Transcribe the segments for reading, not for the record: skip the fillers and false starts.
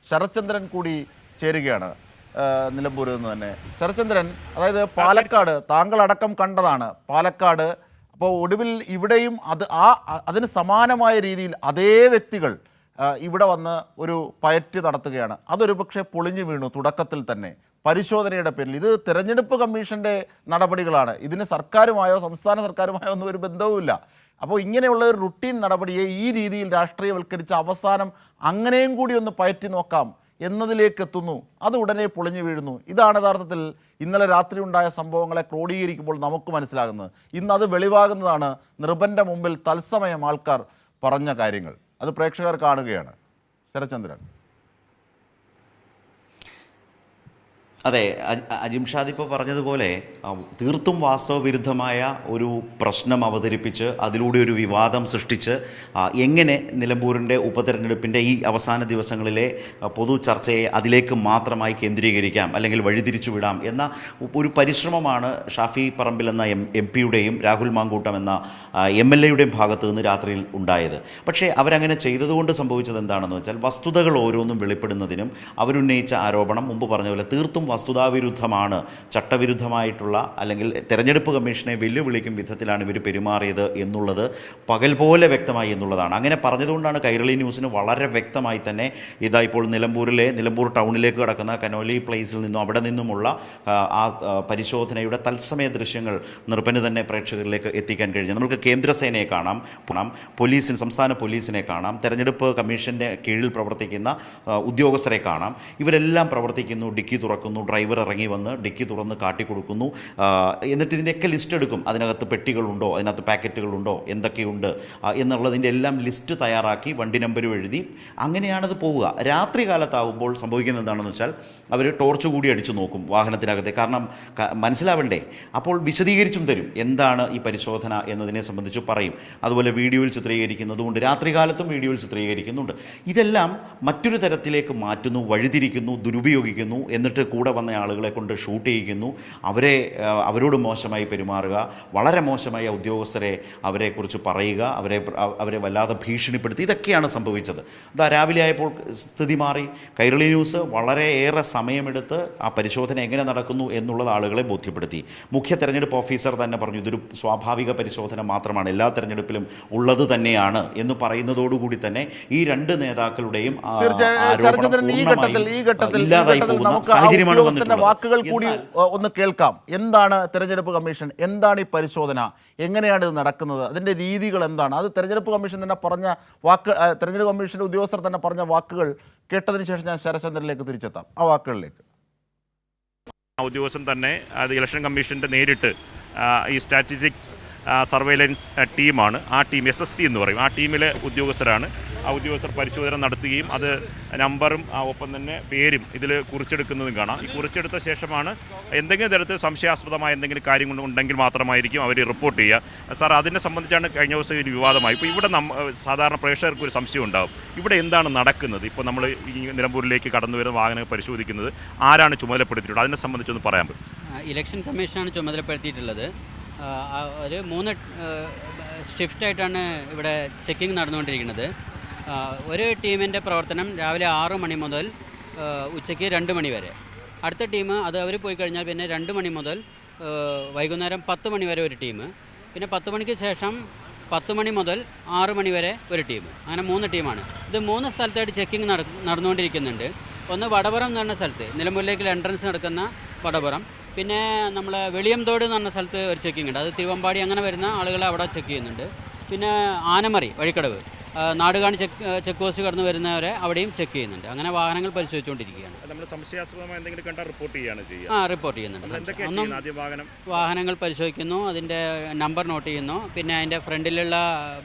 ശരത്ചന്ദ്രൻ കൂടി ചേരുകയാണ് നിലമ്പൂരിൽ നിന്ന് തന്നെ. ശരത്ചന്ദ്രൻ, അതായത് പാലക്കാട് താങ്കളടക്കം കണ്ടതാണ് പാലക്കാട്. അപ്പോൾ ഒടുവിൽ ഇവിടെയും അതിന് സമാനമായ രീതിയിൽ അതേ വ്യക്തികൾ ഇവിടെ വന്ന് ഒരു പയറ്റ് നടത്തുകയാണ്. അതൊരു പക്ഷേ പൊളിഞ്ഞു വീണു തുടക്കത്തിൽ തന്നെ പരിശോധനയുടെ പേരിൽ. ഇത് തെരഞ്ഞെടുപ്പ് കമ്മീഷൻ്റെ നടപടികളാണ്. ഇതിന് സർക്കാരുമായോ സംസ്ഥാന സർക്കാരുമായോ ഒന്നും ഒരു ബന്ധവുമില്ല. അപ്പോൾ ഇങ്ങനെയുള്ള ഒരു റുട്ടീൻ നടപടിയെ ഈ രീതിയിൽ രാഷ്ട്രീയവൽക്കരിച്ച അവസാനം അങ്ങനെയും കൂടി ഒന്ന് പയറ്റി നോക്കാം എന്നതിലേക്ക് എത്തുന്നു. അത് ഉടനെ പൊളിഞ്ഞു വീഴുന്നു. ഇതാണ് യഥാർത്ഥത്തിൽ ഇന്നലെ രാത്രി ഉണ്ടായ സംഭവങ്ങളെ ക്രോഡീകരിക്കുമ്പോൾ നമുക്ക് മനസ്സിലാകുന്നത്. ഇന്ന് അത് വെളിവാകുന്നതാണ്. നിർബന്ധ മുമ്പിൽ തത്സമയം ആൾക്കാർ പറഞ്ഞ കാര്യങ്ങൾ അത് പ്രേക്ഷകർ കാണുകയാണ്. ശരത്ചന്ദ്രൻ. അതെ, അജിംഷാദ് ഇപ്പോൾ പറഞ്ഞതുപോലെ തീർത്തും വാസ്തവവിരുദ്ധമായ ഒരു പ്രശ്നം അവതരിപ്പിച്ച് അതിലൂടെ ഒരു വിവാദം സൃഷ്ടിച്ച് എങ്ങനെ നിലമ്പൂരിൻ്റെ ഉപതെരഞ്ഞെടുപ്പിൻ്റെ ഈ അവസാന ദിവസങ്ങളിലെ പൊതു ചർച്ചയെ അതിലേക്ക് മാത്രമായി കേന്ദ്രീകരിക്കാം അല്ലെങ്കിൽ വഴിതിരിച്ചു വിടാം എന്ന ഒരു പരിശ്രമമാണ് ഷാഫി പറമ്പിൽ എന്ന എം പിയുടെയും രാഹുൽ മാങ്കൂട്ടം എന്ന MLA-യുടെയും ഭാഗത്ത് നിന്ന് രാത്രിയിൽ ഉണ്ടായത്. പക്ഷേ അവരങ്ങനെ ചെയ്തതുകൊണ്ട് സംഭവിച്ചത് എന്താണെന്ന് വെച്ചാൽ വസ്തുതകൾ ഓരോന്നും വെളിപ്പെടുന്നതിനും അവരുന്നയിച്ച ആരോപണം മുമ്പ് പറഞ്ഞ പോലെ തീർത്തും വസ്തുതാവിരുദ്ധമാണ്, ചട്ടവിരുദ്ധമായിട്ടുള്ള അല്ലെങ്കിൽ തെരഞ്ഞെടുപ്പ് കമ്മീഷനെ വെല്ലുവിളിക്കും വിധത്തിലാണ് ഇവർ പെരുമാറിയത് എന്നുള്ളത് പകൽ പോലെ വ്യക്തമായി എന്നുള്ളതാണ്. അങ്ങനെ പറഞ്ഞതുകൊണ്ടാണ് കൈരളി ന്യൂസിന് വളരെ വ്യക്തമായി തന്നെ ഇതാ ഇപ്പോൾ നിലമ്പൂർ ടൗണിലേക്ക് കടക്കുന്ന കനോലി പ്ലേസിൽ നിന്നും അവിടെ നിന്നുമുള്ള ആ പരിശോധനയുടെ തത്സമയ ദൃശ്യങ്ങൾ നിർപ്പന് തന്നെ പ്രേക്ഷകരിലേക്ക് എത്തിക്കാൻ കഴിഞ്ഞു. നമുക്ക് കേന്ദ്രസേനയെ കാണാം, സംസ്ഥാന പോലീസിനെ കാണാം, തെരഞ്ഞെടുപ്പ് കമ്മീഷൻ്റെ കീഴിൽ പ്രവർത്തിക്കുന്ന ഉദ്യോഗസ്ഥരെ കാണാം. ഇവരെല്ലാം പ്രവർത്തിക്കുന്നു, ഡിക്കി തുറക്കുന്നു, ഡ്രൈവർ ഇറങ്ങി വന്ന് ഡിക്കി തുറന്ന് കാട്ടിക്കൊടുക്കുന്നു. എന്നിട്ട് ഇതിൻ്റെയൊക്കെ ലിസ്റ്റ് എടുക്കും. അതിനകത്ത് പെട്ടികളുണ്ടോ, അതിനകത്ത് പാക്കറ്റുകളുണ്ടോ, എന്തൊക്കെയുണ്ട് എന്നുള്ളതിൻ്റെ എല്ലാം ലിസ്റ്റ് തയ്യാറാക്കി വണ്ടി നമ്പരും എഴുതി അങ്ങനെയാണത് പോവുക. രാത്രി കാലത്താവുമ്പോൾ സംഭവിക്കുന്നത് എന്താണെന്ന് വെച്ചാൽ അവർ ടോർച്ച് കൂടി അടിച്ചു നോക്കും വാഹനത്തിനകത്തെ. കാരണം മനസ്സിലാവണ്ടേ, അപ്പോൾ വിശദീകരിച്ചും തരും എന്താണ് ഈ പരിശോധന എന്നതിനെ സംബന്ധിച്ച് പറയും. അതുപോലെ വീഡിയോയിൽ ചിത്രീകരിക്കുന്നതുകൊണ്ട് രാത്രികാലത്തും വീഡിയോയിൽ ചിത്രീകരിക്കുന്നുണ്ട്. ഇതെല്ലാം മറ്റൊരു തരത്തിലേക്ക് മാറ്റുന്നു, വഴിതിരിക്കുന്നു, ദുരുപയോഗിക്കുന്നു. എന്നിട്ട് കൂടെ വന്ന ആളുകളെ കൊണ്ട് ഷൂട്ട് ചെയ്യിക്കുന്നു, അവരോട് മോശമായി പെരുമാറുക, വളരെ മോശമായി ഉദ്യോഗസ്ഥരെ അവരെക്കുറിച്ച് പറയുക, അവരെ വല്ലാതെ ഭീഷണിപ്പെടുത്തി. ഇതൊക്കെയാണ് സംഭവിച്ചത്. രാവിലെ ആയപ്പോൾ സ്ഥിതി മാറി. കൈരളി ന്യൂസ് വളരെയേറെ സമയമെടുത്ത് ആ പരിശോധന എങ്ങനെ നടക്കുന്നു എന്നുള്ളത് ആളുകളെ ബോധ്യപ്പെടുത്തി. മുഖ്യ തെരഞ്ഞെടുപ്പ് ഓഫീസർ തന്നെ പറഞ്ഞു ഇതൊരു സ്വാഭാവിക പരിശോധന മാത്രമാണ്, എല്ലാ തെരഞ്ഞെടുപ്പിലും ഉള്ളത് തന്നെയാണ് എന്ന് പറയുന്നതോടുകൂടി തന്നെ ഈ രണ്ട് നേതാക്കളുടെയും വാക്കുകൾ കൂടി ഒന്ന് കേൾക്കാം. എന്താണ് തെരഞ്ഞെടുപ്പ് കമ്മീഷൻ, എന്താണ് ഈ പരിശോധന, എങ്ങനെയാണ് ഇത് നടക്കുന്നത്, അതിൻ്റെ രീതികൾ എന്താണ്? അത് തെരഞ്ഞെടുപ്പ് കമ്മീഷൻ തന്നെ പറഞ്ഞ തെരഞ്ഞെടുപ്പ് കമ്മീഷൻ്റെ ഉദ്യോഗസ്ഥർ തന്നെ പറഞ്ഞ വാക്കുകൾ കേട്ടതിന് ശേഷം ഞാൻ ശരത്ചന്ദ്രനിലേക്ക് തിരിച്ചെത്താം. ആ വാക്കുകളിലേക്ക്. ഉദ്യോഗസ്ഥൻ തന്നെ അത് ഇലക്ഷൻ കമ്മീഷൻ്റെ നേരിട്ട് ഈ സ്റ്റാറ്റിസ്റ്റിക്സ് സർവൈലൻസ് ടീമാണ്. ആ ടീം SST എന്ന് പറയും. ആ ടീമിലെ ഉദ്യോഗസ്ഥരാണ്. ആ ഉദ്യോഗസ്ഥർ പരിശോധന നടത്തുകയും അത് നമ്പറും ഒപ്പം തന്നെ പേരും ഇതിൽ കുറിച്ചെടുക്കുന്നതും കാണാം. ഈ കുറിച്ചെടുത്ത ശേഷമാണ് എന്തെങ്കിലും തരത്തിൽ സംശയാസ്പദമായ എന്തെങ്കിലും കാര്യം ഉണ്ടെങ്കിൽ മാത്രമായിരിക്കും അവർ റിപ്പോർട്ട് ചെയ്യുക. സാർ, അതിനെ സംബന്ധിച്ചാണ് കഴിഞ്ഞ ദിവസം ഒരു വിവാദമായി. ഇപ്പോൾ ഇവിടെ സാധാരണ പ്രേക്ഷകർക്ക് ഒരു സംശയം ഉണ്ടാകും, ഇവിടെ എന്താണ് നടക്കുന്നത്? ഇപ്പോൾ നമ്മൾ ഈ നിലമ്പൂരിലേക്ക് കടന്നു വരുന്ന വാഹനങ്ങൾ പരിശോധിക്കുന്നത് ആരാണ് ചുമതലപ്പെടുത്തിയിട്ടുള്ളത്? അതിനെ സംബന്ധിച്ചൊന്ന് പറയാൻ പറ്റും. ഇലക്ഷൻ കമ്മീഷനാണ് ചുമതലപ്പെടുത്തിയിട്ടുള്ളത്. ഒരു 3 ഷിഫ്റ്റായിട്ടാണ് ഇവിടെ ചെക്കിംഗ് നടന്നുകൊണ്ടിരിക്കുന്നത്. ഒരു ടീമിൻ്റെ പ്രവർത്തനം രാവിലെ 6 മണി മുതൽ ഉച്ചയ്ക്ക് 2 മണി വരെ. അടുത്ത ടീം അത് അവർ പോയി കഴിഞ്ഞാൽ പിന്നെ 2 മണി മുതൽ വൈകുന്നേരം 10 മണി വരെ ഒരു ടീം. പിന്നെ 10 മണിക്ക് ശേഷം 10 മണി മുതൽ 6 മണി വരെ ഒരു ടീം. അങ്ങനെ 3 ടീമാണ്. ഇത് 3 സ്ഥലത്തായിട്ട് ചെക്കിംഗ് നടന്നുകൊണ്ടിരിക്കുന്നുണ്ട്. ഒന്ന് വടപുറം എന്ന് പറഞ്ഞ സ്ഥലത്ത്, നിലമ്പൂരിലേക്ക് എൻട്രൻസ് നടക്കുന്ന വടപുറം. പിന്നെ നമ്മൾ വെളിയംതോട് എന്ന് പറഞ്ഞ സ്ഥലത്ത് ഒരു ചെക്കിംഗ് ഉണ്ട്. അത് തിരുവമ്പാടി അങ്ങനെ വരുന്ന ആളുകളെ അവിടെ ചെക്ക് ചെയ്യുന്നുണ്ട്. പിന്നെ ആനമറി വഴിക്കടവ് നാടുകാണി ചെക്ക് പോസ്റ്റ് കടന്നു വരുന്നവരെ അവിടെയും ചെക്ക് ചെയ്യുന്നുണ്ട്. അങ്ങനെ വാഹനങ്ങൾ പരിശോധിച്ചുകൊണ്ടിരിക്കുകയാണ്. റിപ്പോർട്ട് ചെയ്യുന്നുണ്ട്. വാഹനങ്ങൾ പരിശോധിക്കുന്നു, അതിൻ്റെ നമ്പർ നോട്ട് ചെയ്യുന്നു, പിന്നെ അതിൻ്റെ ഫ്രണ്ടിലുള്ള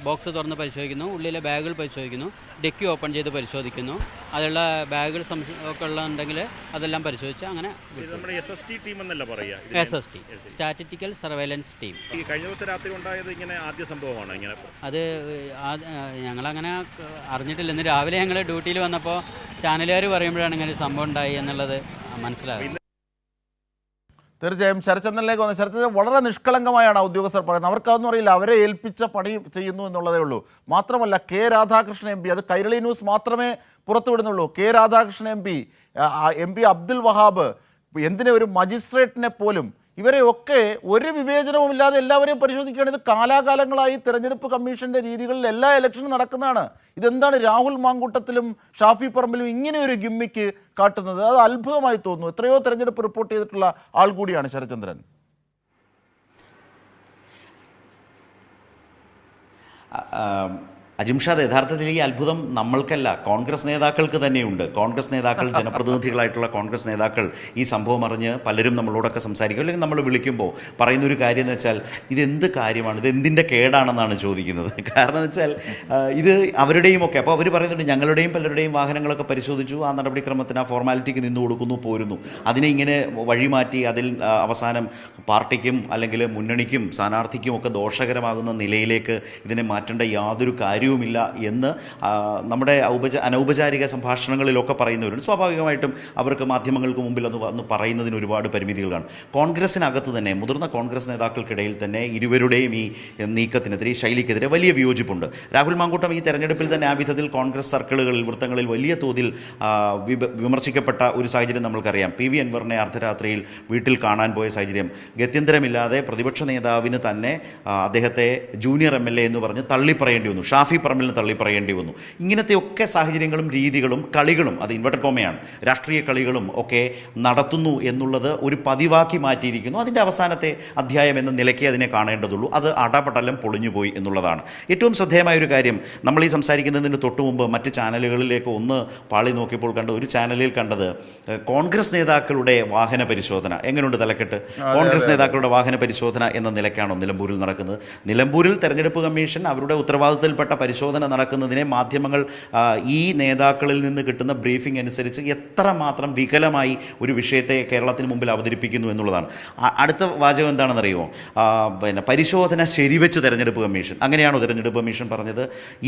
ബോക്സ് തുറന്ന് പരിശോധിക്കുന്നു, ഉള്ളിലെ ബാഗുകൾ പരിശോധിക്കുന്നു, ഡിക്കി ഓപ്പൺ ചെയ്ത് പരിശോധിക്കുന്നു, അതിലുള്ള ബാഗുകൾ ഒക്കെ ഉള്ളതുണ്ടെങ്കിൽ അതെല്ലാം പരിശോധിച്ച് അങ്ങനെ. SST statistical surveillance team. അത് ഞങ്ങളങ്ങനെ അറിഞ്ഞിട്ടില്ല. ഇന്ന് രാവിലെ ഞങ്ങൾ ഡ്യൂട്ടിയിൽ വന്നപ്പോൾ ചാനലുകാർ പറയുമ്പോഴാണ് ഇങ്ങനെ സംഭവം ഉണ്ടായി എന്നുള്ളത് മനസ്സിലാകും. തീർച്ചയായും ശരത്ചന്ദ്രനിലേക്ക് വന്ന ശരത്ചന്ദ്രൻ വളരെ നിഷ്കളങ്കമായാണ് ആ ഉദ്യോഗസ്ഥർ പറയുന്നത്. അവർക്കതൊന്നും അറിയില്ല, അവരെ ഏൽപ്പിച്ച പണി ചെയ്യുന്നു എന്നുള്ളതേ ഉള്ളൂ. മാത്രമല്ല കെ രാധാകൃഷ്ണൻ എം പി, അത് കൈരളി ന്യൂസ് മാത്രമേ പുറത്തുവിടുന്നുള്ളൂ. K Radhakrishnan M P Abdul Wahab, എന്തിനെ ഒരു മജിസ്ട്രേറ്റിനെ പോലും, ഇവരെയൊക്കെ ഒരു വിവേചനവുമില്ലാതെ എല്ലാവരെയും പരിശോധിക്കുകയാണ്. ഇത് കാലാകാലങ്ങളായി തെരഞ്ഞെടുപ്പ് കമ്മീഷൻ്റെ രീതികളിൽ എല്ലാ ഇലക്ഷനും നടക്കുന്നതാണ്. ഇതെന്താണ് രാഹുൽ മാങ്കൂട്ടത്തിലും ഷാഫി പറമ്പിലും ഇങ്ങനെ ഒരു ഗിമ്മിക്ക് കാട്ടുന്നത്? അത് അത്ഭുതമായി തോന്നുന്നു. എത്രയോ തെരഞ്ഞെടുപ്പ് റിപ്പോർട്ട് ചെയ്തിട്ടുള്ള ആൾ കൂടിയാണ് ശരത്ചന്ദ്രൻ. അജിംഷാദ്, യഥാർത്ഥത്തിൽ ഈ അത്ഭുതം നമ്മൾക്കല്ല, കോൺഗ്രസ് നേതാക്കൾക്ക് തന്നെയുണ്ട്. കോൺഗ്രസ് നേതാക്കൾ, ജനപ്രതിനിധികളായിട്ടുള്ള കോൺഗ്രസ് നേതാക്കൾ ഈ സംഭവം അറിഞ്ഞ് പലരും നമ്മളോടൊക്കെ സംസാരിക്കും, അല്ലെങ്കിൽ നമ്മൾ വിളിക്കുമ്പോൾ പറയുന്നൊരു കാര്യം എന്ന് വെച്ചാൽ ഇതെന്ത് കാര്യമാണ്, ഇത് എന്തിൻ്റെ കേടാണെന്നാണ് ചോദിക്കുന്നത്. കാരണം എന്ന് വെച്ചാൽ ഇത് അവരുടെയും ഒക്കെ, അപ്പോൾ അവർ പറയുന്നുണ്ട് ഞങ്ങളുടെയും പലരുടെയും വാഹനങ്ങളൊക്കെ പരിശോധിച്ചു, ആ നടപടിക്രമത്തിന് ആ ഫോർമാലിറ്റിക്ക് നിന്ന് കൊടുക്കുന്നു, പോരുന്നു. അതിനെ ഇങ്ങനെ വഴിമാറ്റി അതിൽ അവസാനം പാർട്ടിക്കും അല്ലെങ്കിൽ മുന്നണിക്കും സ്ഥാനാർത്ഥിക്കും ഒക്കെ ദോഷകരമാകുന്ന നിലയിലേക്ക് ഇതിനെ മാറ്റേണ്ട യാതൊരു കാര്യവുമില്ല എന്ന് നമ്മുടെ അനൗപചാരിക സംഭാഷണങ്ങളിലൊക്കെ പറയുന്നവരുണ്ട്. സ്വാഭാവികമായിട്ടും അവർക്ക് മാധ്യമങ്ങൾക്ക് മുമ്പിൽ ഒന്ന് പറയുന്നതിന് ഒരുപാട് പരിമിതികളാണ്. കോൺഗ്രസിനകത്ത് തന്നെ, മുതിർന്ന കോൺഗ്രസ് നേതാക്കൾക്കിടയിൽ തന്നെ ഇരുവരുടെയും ഈ നീക്കത്തിനെതിരെ, ഈ ശൈലിക്കെതിരെ വലിയ വിയോജിപ്പുണ്ട്. രാഹുൽ മാങ്കൂട്ടം ഈ തെരഞ്ഞെടുപ്പിൽ തന്നെ ആ വിധത്തിൽ കോൺഗ്രസ് സർക്കിളുകളിൽ, വൃത്തങ്ങളിൽ വലിയ തോതിൽ വിമർശിക്കപ്പെട്ട ഒരു സാഹചര്യം നമ്മൾക്കറിയാം. പി വി അൻവറിനെ അർദ്ധരാത്രിയിൽ വീട്ടിൽ കാണാൻ പോയ സാഹചര്യം, ഗത്യന്തരമില്ലാതെ പ്രതിപക്ഷ നേതാവിന് തന്നെ അദ്ദേഹത്തെ ജൂനിയർ MLA എന്ന് പറഞ്ഞ് തള്ളിപ്പറയേണ്ടി വന്നു. ഷാഫി പറമ്പിലിന് തള്ളിപ്പറയേണ്ടി വന്നു. ഇങ്ങനത്തെയൊക്കെ സാഹചര്യങ്ങളും രീതികളും കളികളും, അത് ഇൻവെർട്ടഡ് കോമയാണ്, രാഷ്ട്രീയ കളികളും ഒക്കെ നടത്തുന്നു എന്നുള്ളത് ഒരു പതിവാക്കി മാറ്റിയിരിക്കുന്നു. അതിൻ്റെ അവസാനത്തെ അധ്യായം എന്ന നിലയ്ക്ക് അതിനെ കാണേണ്ടതുള്ളൂ. അത് അടപടലം പൊളിഞ്ഞുപോയി എന്നുള്ളതാണ് ഏറ്റവും ശ്രദ്ധേയമായൊരു കാര്യം. നമ്മൾ ഈ സംസാരിക്കുന്നതിന് തൊട്ട് മുമ്പ് മറ്റ് ചാനലുകളിലേക്ക് ഒന്ന് പാളി നോക്കിയപ്പോൾ ഒരു ചാനലിൽ കണ്ടത് കോൺഗ്രസ് നേതാക്കളുടെ വാഹന പരിശോധന. എങ്ങനെയുണ്ട് തലക്കെട്ട്? കോൺഗ്രസ് നേതാക്കളുടെ വാഹന പരിശോധന എന്ന നിലയ്ക്കാണോ നിലമ്പൂരിൽ നടക്കുന്നത്? നിലമ്പൂരിൽ തെരഞ്ഞെടുപ്പ് കമ്മീഷൻ അവരുടെ ഉത്തരവാദിത്തത്തിൽപ്പെട്ട പരിശോധന നടക്കുന്നതിനെ മാധ്യമങ്ങൾ ഈ നേതാക്കളിൽ നിന്ന് കിട്ടുന്ന ബ്രീഫിംഗ് അനുസരിച്ച് എത്രമാത്രം വികലമായി ഒരു വിഷയത്തെ കേരളത്തിന് മുമ്പിൽ അവതരിപ്പിക്കുന്നു എന്നുള്ളതാണ്. അടുത്ത വാചകം എന്താണെന്നറിയുമോ? പരിശോധന ശരിവെച്ച് തെരഞ്ഞെടുപ്പ് കമ്മീഷൻ. അങ്ങനെയാണോ തെരഞ്ഞെടുപ്പ് കമ്മീഷൻ പറഞ്ഞത്?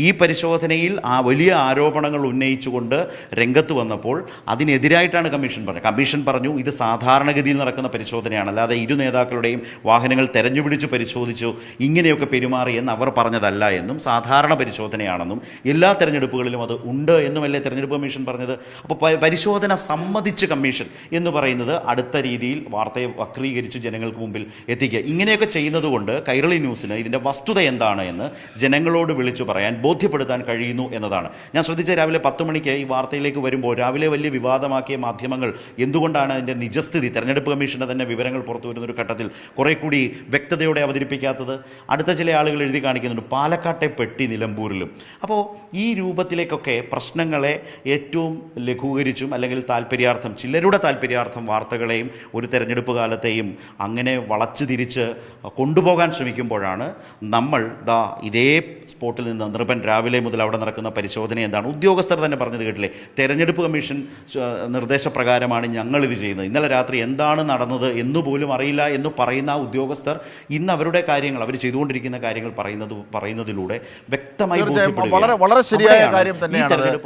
ഈ പരിശോധനയിൽ വലിയ ആരോപണങ്ങൾ ഉന്നയിച്ചുകൊണ്ട് രംഗത്ത് വന്നപ്പോൾ അതിനെതിരായിട്ടാണ് കമ്മീഷൻ പറഞ്ഞത്. കമ്മീഷൻ പറഞ്ഞു ഇത് സാധാരണഗതിയിൽ നടക്കുന്ന പരിശോധനയാണ്, അല്ലാതെ ഇരു നേതാക്കളുടെയും വാഹനങ്ങൾ തെരഞ്ഞുപിടിച്ച് പരിശോധിച്ചു ഇങ്ങനെയൊക്കെ പെരുമാറിയെന്ന് അവർ പറഞ്ഞതല്ല എന്നും സാധാരണ പരിശോധനയാണെന്നും എല്ലാ തെരഞ്ഞെടുപ്പുകളിലും അത് ഉണ്ട് എന്നുമല്ലേ തെരഞ്ഞെടുപ്പ് കമ്മീഷൻ പറഞ്ഞത്. അപ്പോൾ പരിശോധന സമ്മതിച്ച് കമ്മീഷൻ എന്ന് പറയുന്നത് അടുത്ത രീതിയിൽ വാർത്തയെ വക്രീകരിച്ച് ജനങ്ങൾക്ക് മുമ്പിൽ എത്തിക്കുക. ഇങ്ങനെയൊക്കെ ചെയ്യുന്നത് കൊണ്ട് കൈരളി ന്യൂസിന് ഇതിൻ്റെ വസ്തുത എന്താണ് എന്ന് ജനങ്ങളോട് വിളിച്ചു പറയാൻ, ബോധ്യപ്പെടുത്താൻ കഴിയുന്നു എന്നതാണ്. ഞാൻ ശ്രദ്ധിച്ച രാവിലെ 10 മണിക്ക് ഈ വാർത്തയിലേക്ക് വരുമ്പോൾ രാവിലെ വലിയ വിവാദമാക്കിയ മാധ്യമങ്ങൾ എന്തുകൊണ്ടാണ് അതിൻ്റെ നിജസ്ഥിതി, തെരഞ്ഞെടുപ്പ് കമ്മീഷൻ്റെ തന്നെ വിവരങ്ങൾ പുറത്തു വരുന്നൊരു ഘട്ടത്തിൽ കുറേ കൂടി വ്യക്തതയോടെ അവതരിപ്പിക്കാത്തത്? അടുത്ത ചില ആളുകൾ എഴുതി കാണിക്കുന്നുണ്ട് പാലക്കാട്ടെ പെട്ടി നിലമ്പൂരിലും. അപ്പോൾ ഈ രൂപത്തിലേക്കൊക്കെ പ്രശ്നങ്ങളെ ഏറ്റവും ലഘൂകരിച്ചും അല്ലെങ്കിൽ താല്പര്യാർത്ഥം, ചിലരുടെ താല്പര്യാർത്ഥം വാർത്തകളെയും ഒരു തെരഞ്ഞെടുപ്പ് കാലത്തെയും അങ്ങനെ വളച്ചു തിരിച്ച് കൊണ്ടുപോകാൻ ശ്രമിക്കുമ്പോഴാണ് നമ്മൾ ഇതേ സ്പോട്ടിൽ നിന്ന് നിർഭൻ രാവിലെ മുതൽ അവിടെ നടക്കുന്ന പരിശോധന എന്താണ്? ഉദ്യോഗസ്ഥർ തന്നെ പറഞ്ഞത് കേട്ടില്ലേ, തെരഞ്ഞെടുപ്പ് കമ്മീഷൻ നിർദ്ദേശപ്രകാരമാണ് ഞങ്ങളിത് ചെയ്യുന്നത്, ഇന്നലെ രാത്രി എന്താണ് നടന്നത് എന്നുപോലും അറിയില്ല എന്ന് പറയുന്ന ആ ഉദ്യോഗസ്ഥർ ഇന്ന് അവരുടെ കാര്യങ്ങൾ, അവർ ചെയ്തുകൊണ്ടിരിക്കുന്ന കാര്യങ്ങൾ പറയുന്നതിലൂടെ വ്യക്തമായി വളരെ ശരിയായ കാര്യം തന്നെയാണ്.